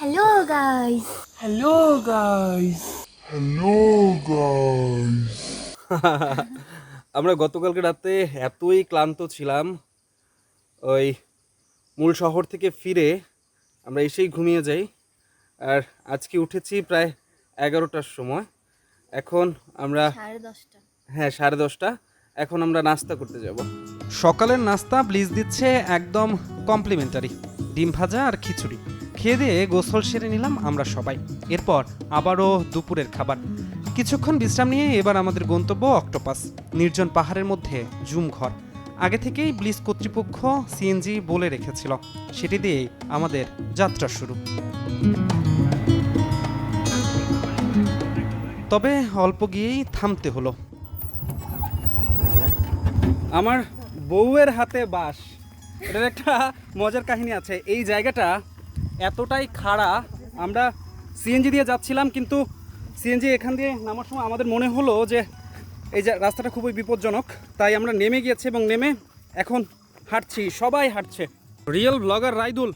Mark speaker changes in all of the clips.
Speaker 1: Hello guys.
Speaker 2: Hello guys. আমরা গতকালকে রাতে এতই ক্লান্ত ছিলাম, ওই মূল শহর থেকে ফিরে আমরা এসেই ঘুমিয়ে যাই। আর আজকে উঠেছি প্রায় 11টার সময়। এখন আমরা
Speaker 1: 10:30।
Speaker 2: হ্যাঁ 10:30। এখন আমরা নাস্তা করতে যাব। সকালের নাস্তা ব্লিজ দিচ্ছে একদম কমপ্লিমেন্টারি, ডিম ভাজা আর খিচুড়ি। খেয়ে দিয়ে গোসল সেরে নিলাম আমরা সবাই। এরপর আবারও দুপুরের খাবার। কিছুক্ষণ বিশ্রাম নিয়ে এবার আমাদের গন্তব্য অক্টোপাস, নির্জন পাহাড়ের মধ্যে জুম ঘর। আগে থেকেই ব্লিজ কর্তৃপক্ষ সিএনজি বলে রেখেছিল, সেটি দিয়েই আমাদের যাত্রা শুরু। তবে অল্প গিয়েই থামতে হলো। আমার বউয়ের হাতে বাঁশ, এটার একটা মজার কাহিনী আছে। এই জায়গাটা এতটাই খাড়া, আমরা সিএনজি দিয়ে যাচ্ছিলাম, কিন্তু সিএনজি এখান দিয়ে নামার সময় আমাদের মনে হলো যে এই রাস্তাটা খুবই বিপজ্জনক, তাই আমরা নেমে গিয়েছি এবং নেমে এখন হাঁটছি, সবাই হাঁটছে। Real blogger Raidul,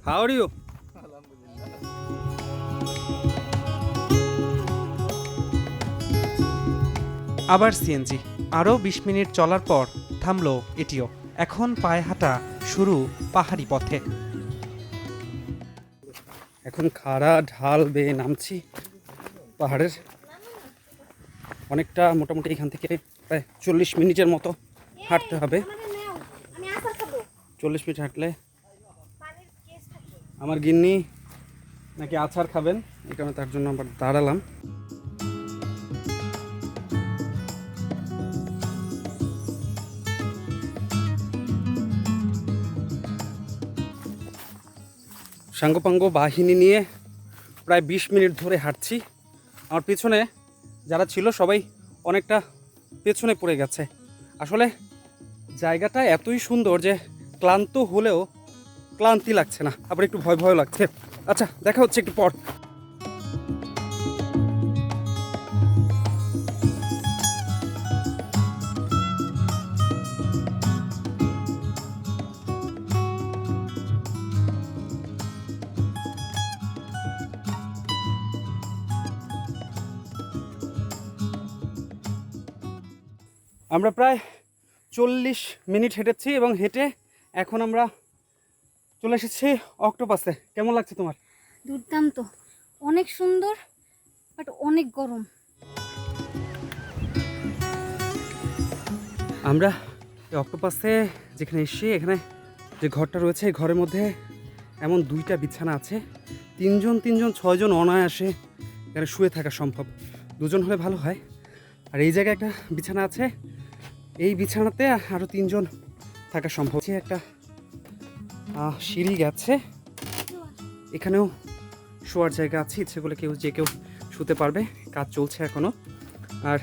Speaker 2: how are you? আবার সিএনজি। আরও 20 মিনিট চলার পর থামলো এটিও। এখন পায়ে হাঁটা শুরু পাহাড়ি পথে। এখন খাড়া ঢাল বেয়ে নামছি পাহাড়ের। অনেকটা, মোটামুটি এখান থেকে প্রায় 40 মিনিটের মতো হাঁটতে হবে। 40 মিনিট হাঁটলে আমার গিন্নি নাকি আচার খাবেন, এই কারণে তার জন্য আবার দাঁড়ালাম। সাঙ্গপাঙ্গ বাহিনী নিয়ে প্রায় 20 মিনিট ধরে হাঁটছি। আমার পিছনে যারা ছিল সবাই অনেকটা পেছনে পড়ে গেছে। আসলে জায়গাটা এতই সুন্দর যে ক্লান্ত হলেও ক্লান্তি লাগছে না, আবার একটু ভয় ভয় লাগছে। আচ্ছা, দেখা হচ্ছে একটু পর। আমরা প্রায় 40 মিনিট হেঁটেছি এবং হেঁটে এখন আমরা চলে এসেছি অক্টোপাসে। কেমন লাগছে তোমার?
Speaker 1: দুর্দান্ত, অনেক সুন্দর, বাট অনেক গরম।
Speaker 2: আমরা অক্টোপাসে যেখানে এসে, এখানে যে ঘরটা রয়েছে, এই ঘরের মধ্যে এমন 2টা বিছানা আছে। 3জন 6জন অনায়াসে এখানে শুয়ে থাকা সম্ভব। 2জন হলে ভালো হয়। আর এই জায়গায় একটা বিছানা আছে, এই বিছানাতে আরও 3জন থাকা সম্ভব। একটা সিঁড়ি গেছে, এখানেও শোয়ার জায়গা আছে, ইচ্ছে করলে যে কেউ শুতে পারবে। কাজ চলছে এখনও। আর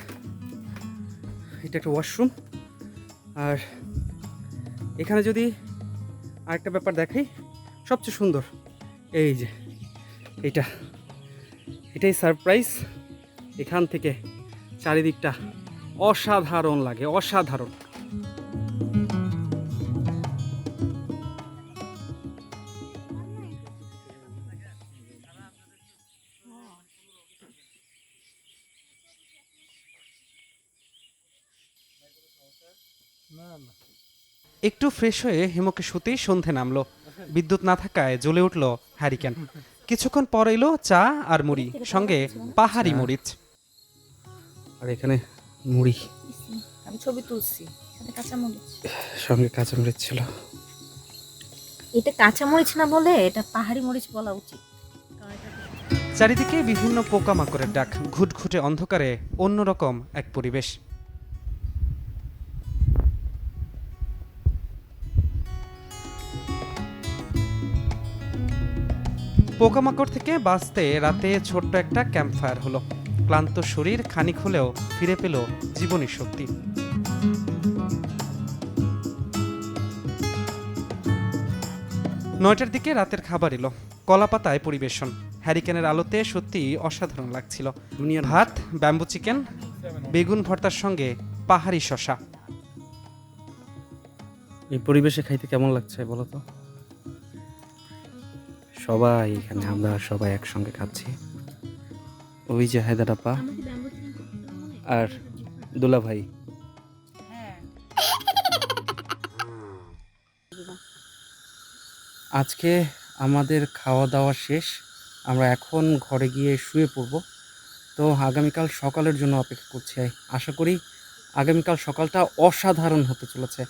Speaker 2: এটা একটা ওয়াশরুম। আর এখানে যদি আরেকটা ব্যাপার দেখাই, সবচেয়ে সুন্দর এই যে এটাই সারপ্রাইজ। এখান থেকে চারিদিকটা অসাধারণ লাগে, অসাধারণ। একটু ফ্রেশ হয়ে হিমকে শুতেই সন্ধে নামলো। বিদ্যুৎ না থাকায় জ্বলে উঠলো হ্যারিকেন। কিছুক্ষণ পর এলো চা আর মুড়ি, সঙ্গে পাহাড়ি মরিচ। আর এখানে মুড়ি,
Speaker 1: আমি ছবি তুলছি, সাথে কাঁচামরিচ।
Speaker 2: সঙ্গে কাঁচামরিচ ছিল।
Speaker 1: এটা কাঁচামরিচ না বলে এটা পাহাড়ি মরিচ বলা উচিত।
Speaker 2: চারিদিকে বিভিন্ন পোকামাকড়ের ডাক, ঘুটঘুটে অন্ধকারে অন্যরকম এক পরিবেশ। পোকামাকড় থেকে বাঁচতে রাতে ছোট্ট একটা ক্যাম্প ফায়ার হলো। ক্লান্ত শরীর খানিক হলেও ফিরে পেল জীবনী শক্তি। 9টার দিকে রাতের খাবার এলো, কলাপাতায় পরিবেশন। হ্যারিকেনের আলোতে সত্যি অসাধারণ লাগছিল। ভাত, ব্যাম্বু চিকেন, বেগুন ভর্তার সঙ্গে পাহাড়ি শসা। এই পরিবেশে খাইতে কেমন লাগছে বলো তো? সবাই এখানে, আমরা সবাই একসঙ্গে খাচ্ছি। ওই যে হায়দার আপা আর দুলা ভাই। আজকে আমাদের খাওয়া দাওয়া শেষ, আমরা এখন ঘরে গিয়ে শুয়ে পড়ব। তো আগামীকাল সকালের জন্য অপেক্ষা করছি। আশা করি আগামীকাল সকালটা অসাধারণ হতে চলেছে,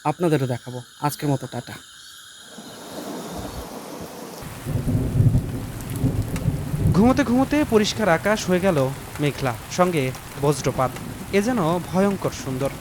Speaker 2: আপনাদেরও দেখাবো। আজকের মতো টাটা। ঘুমোতে ঘুমোতে পরিষ্কার আকাশ হয়ে গেল মেঘলা, সঙ্গে বজ্রপাত। এ যেন ভয়ঙ্কর সুন্দর।